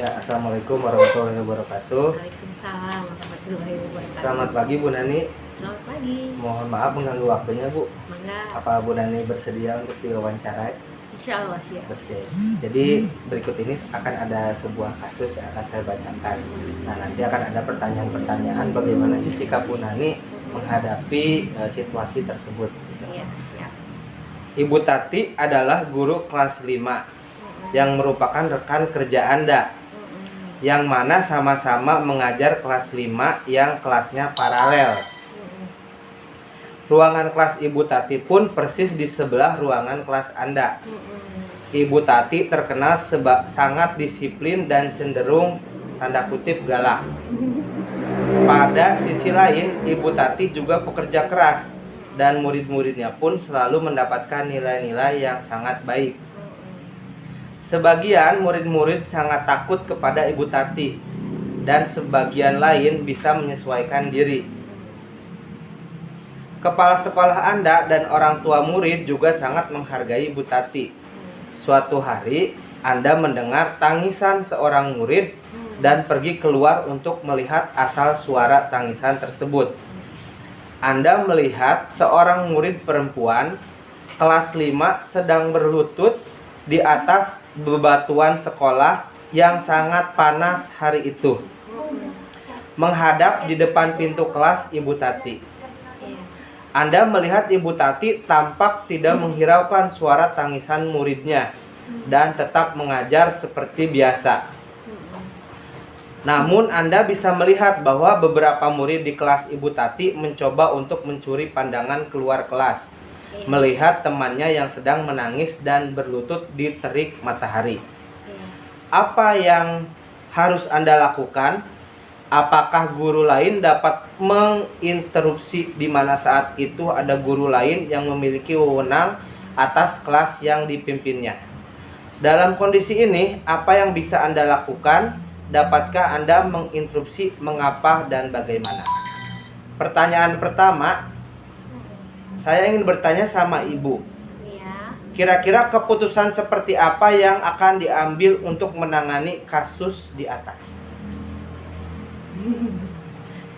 Ya, assalamualaikum warahmatullahi wabarakatuh. Waalaikumsalam warahmatullahi wabarakatuh. Selamat pagi Bu Nani. Selamat pagi. Mohon maaf mengganggu waktunya Bu. Mangga. Apa Bu Nani bersedia untuk diwawancara? Insya Allah siap. Pasti. Jadi berikut ini akan ada sebuah kasus yang akan saya bacakan. Nah, nanti akan ada pertanyaan-pertanyaan bagaimana sih sikap Bu Nani menghadapi situasi tersebut. Iya, siap. Ibu Tati adalah guru kelas 5 yang merupakan rekan kerja Anda, yang mana sama-sama mengajar kelas 5 yang kelasnya paralel. Ruangan kelas Ibu Tati pun persis di sebelah ruangan kelas Anda. Ibu Tati terkenal sangat disiplin dan cenderung tanda kutip galak. Pada sisi lain, Ibu Tati juga pekerja keras dan murid-muridnya pun selalu mendapatkan nilai-nilai yang sangat baik. Sebagian murid-murid sangat takut kepada Ibu Tati dan sebagian lain bisa menyesuaikan diri. Kepala sekolah Anda dan orang tua murid juga sangat menghargai Ibu Tati. Suatu hari, Anda mendengar tangisan seorang murid dan pergi keluar untuk melihat asal suara tangisan tersebut. Anda melihat seorang murid perempuan kelas 5 sedang berlutut di atas bebatuan sekolah yang sangat panas hari itu, menghadap di depan pintu kelas Ibu Tati. Anda melihat Ibu Tati tampak tidak menghiraukan suara tangisan muridnya dan tetap mengajar seperti biasa. Namun Anda bisa melihat bahwa beberapa murid di kelas Ibu Tati mencoba untuk mencuri pandangan keluar kelas, melihat temannya yang sedang menangis dan berlutut di terik matahari. Apa yang harus Anda lakukan? Apakah guru lain dapat menginterupsi di mana saat itu ada guru lain yang memiliki wewenang atas kelas yang dipimpinnya? Dalam kondisi ini, apa yang bisa Anda lakukan? Dapatkah Anda menginterupsi mengapa dan bagaimana? Pertanyaan pertama, saya ingin bertanya sama Ibu. Kira-kira keputusan seperti apa yang akan diambil untuk menangani kasus di atas?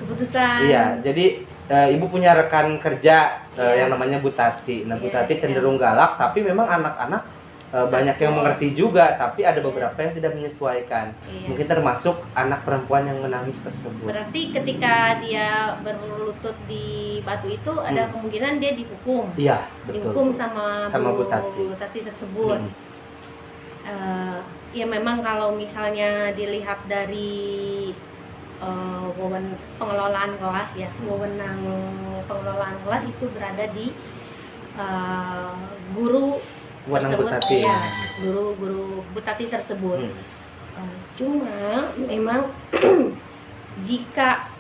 Keputusan. Iya, jadi Ibu punya rekan kerja yang namanya Bu Tati. Nah, Bu Tati cenderung galak, tapi memang anak-anak banyak yang mengerti juga, tapi ada beberapa yang tidak menyesuaikan. Mungkin termasuk anak perempuan yang menangis tersebut. Berarti ketika dia berlutut di batu itu ada kemungkinan dia dihukum. Iya, betul. Dihukum sama Bu Tati tersebut. Ya memang kalau misalnya dilihat dari pengelolaan kelas ya, wewenang pengelolaan kelas itu berada di guru tersebut, ya, guru Bu Tati tersebut. Cuma memang jika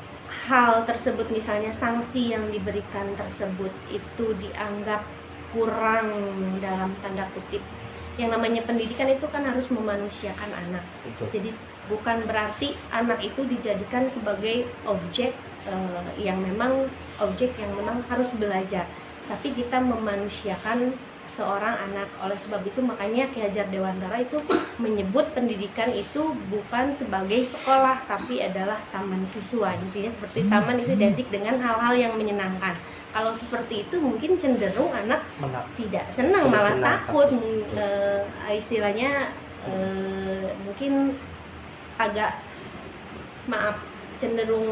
hal tersebut, misalnya sanksi yang diberikan tersebut itu dianggap kurang dalam tanda kutip, yang namanya pendidikan itu kan harus memanusiakan anak. Jadi bukan berarti anak itu dijadikan sebagai objek yang memang harus belajar, tapi kita memanusiakan seorang anak. Oleh sebab itu makanya Ki Hajar Dewantara itu menyebut pendidikan itu bukan sebagai sekolah, tapi adalah taman siswa. Intinya seperti taman itu identik dengan hal-hal yang menyenangkan. Kalau seperti itu mungkin cenderung anak tidak senang, malah takut. Istilahnya mungkin agak cenderung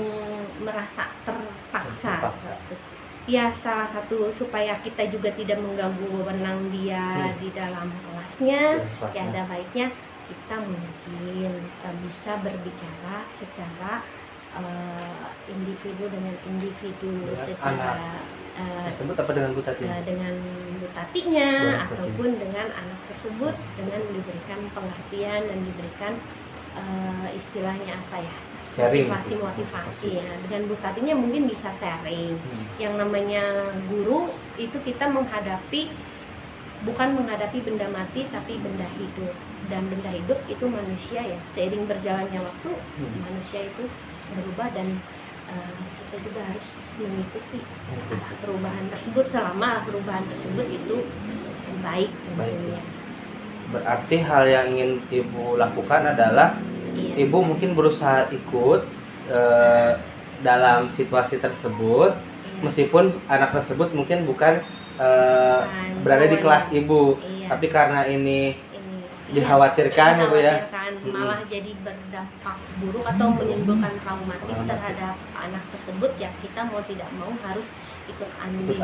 merasa terpaksa. Ya, salah satu supaya kita juga tidak mengganggu wewenang dia di dalam kelasnya, ya ada baiknya kita mungkin bisa berbicara secara individu dengan individu, secara tersebut apa dengan Bu Tati? Dengan Bu Tatinya ataupun dengan anak tersebut, dengan diberikan pengertian dan diberikan istilahnya apa ya, motivasi ya. Dengan Bu Tatinya mungkin bisa sharing. Yang namanya guru itu kita bukan menghadapi benda mati, tapi benda hidup. Dan benda hidup itu manusia ya. Seiring berjalannya waktu, manusia itu berubah dan kita juga harus mengikuti perubahan tersebut selama perubahan tersebut itu baik tentunya. Berarti hal yang ingin Ibu lakukan adalah Iya. ibu mungkin berusaha ikut dalam situasi tersebut, Iya. meskipun anak tersebut mungkin bukan Bukan berada di poin. kelas ibu, Iya. tapi karena ini Ini dikhawatirkan ya Bu ya. dikhawatirkan malah jadi berdampak buruk atau menimbulkan traumatis terhadap anak tersebut, ya kita mau tidak mau harus ikut andil.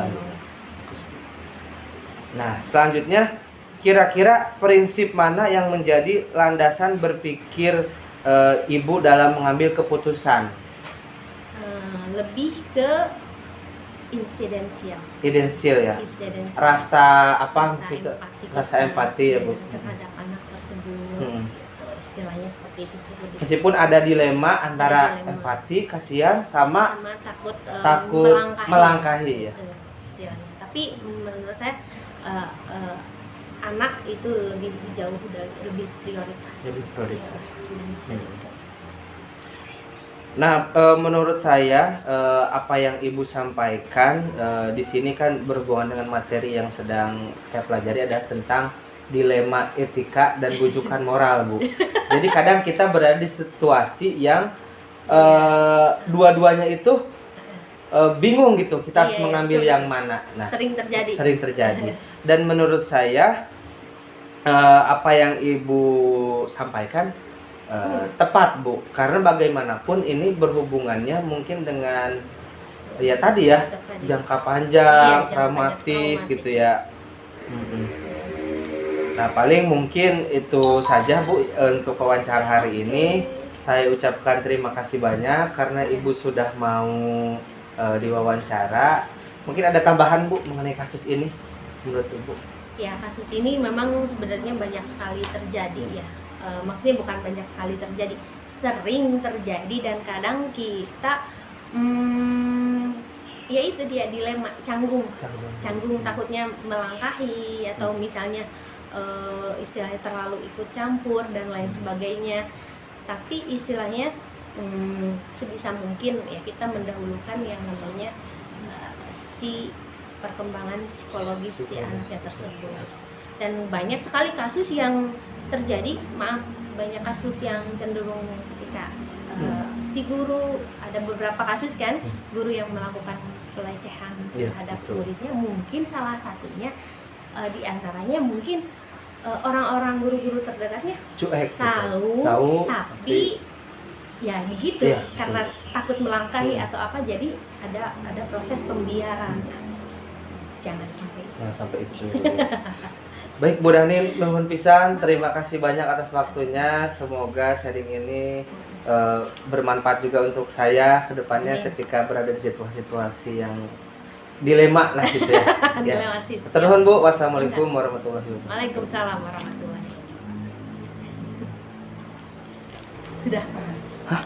Nah, selanjutnya kira-kira prinsip mana yang menjadi landasan berpikir ibu dalam mengambil keputusan? Lebih ke insidensial. Idensil ya. Insidensial. Rasa apa? Rasa Rasa empati ya Bu. terhadap anak tersebut. Hmm. Gitu. Istilahnya seperti itu sih. lebih. Meskipun ada dilema antara dilema. empati, kasihan sama Sama takut melangkahi ya. Gitu, istilahnya. Tapi menurut saya anak itu lebih jauh dari lebih prioritas. Lebih prioritas. Dan bisa diukur. Nah, menurut saya apa yang Ibu sampaikan di sini kan berhubungan dengan materi yang sedang saya pelajari, adalah tentang dilema etika dan bujukan moral, Bu. Jadi kadang kita berada di situasi yang dua-duanya itu bingung gitu, kita harus Iya, mengambil betul. yang mana. Nah, Sering terjadi. sering terjadi. Dan menurut saya apa yang Ibu sampaikan tepat Bu, karena bagaimanapun ini berhubungannya mungkin dengan ya tadi ya, jangka panjang, Iya, jangka traumatis panjang, gitu ya. Nah, paling mungkin itu saja Bu untuk wawancara hari ini. Saya ucapkan terima kasih banyak karena Ibu sudah mau diwawancara. Mungkin ada tambahan Bu mengenai kasus ini menurut Ibu? Ya, kasus ini memang sebenarnya banyak sekali terjadi ya. Maksudnya bukan banyak sekali terjadi, sering terjadi, dan kadang kita ya itu dia dilema, canggung takutnya melangkahi atau misalnya istilahnya terlalu ikut campur dan lain sebagainya. Tapi istilahnya sebisa mungkin ya kita mendahulukan yang namanya si perkembangan psikologis si anaknya tersebut. Dan banyak sekali kasus yang terjadi, banyak kasus yang cenderung ketika si guru, ada beberapa kasus kan guru yang melakukan pelecehan terhadap muridnya, mungkin salah satunya di antaranya mungkin orang-orang guru-guru terdekatnya cuek tahu tapi ya begitu ya, karena takut melangkahi atau apa, jadi ada proses pembiaran. Jangan sampai itu. Baik Bu Dani, nuhun pisan, terima kasih banyak atas waktunya. Semoga sharing ini bermanfaat juga untuk saya ke depannya ketika berada di situasi yang dilema lah gitu ya. dilematis. Nuhun Bu, wassalamualaikum warahmatullahi wabarakatuh. Waalaikumsalam warahmatullahi wabarakatuh. Sudah. Hah?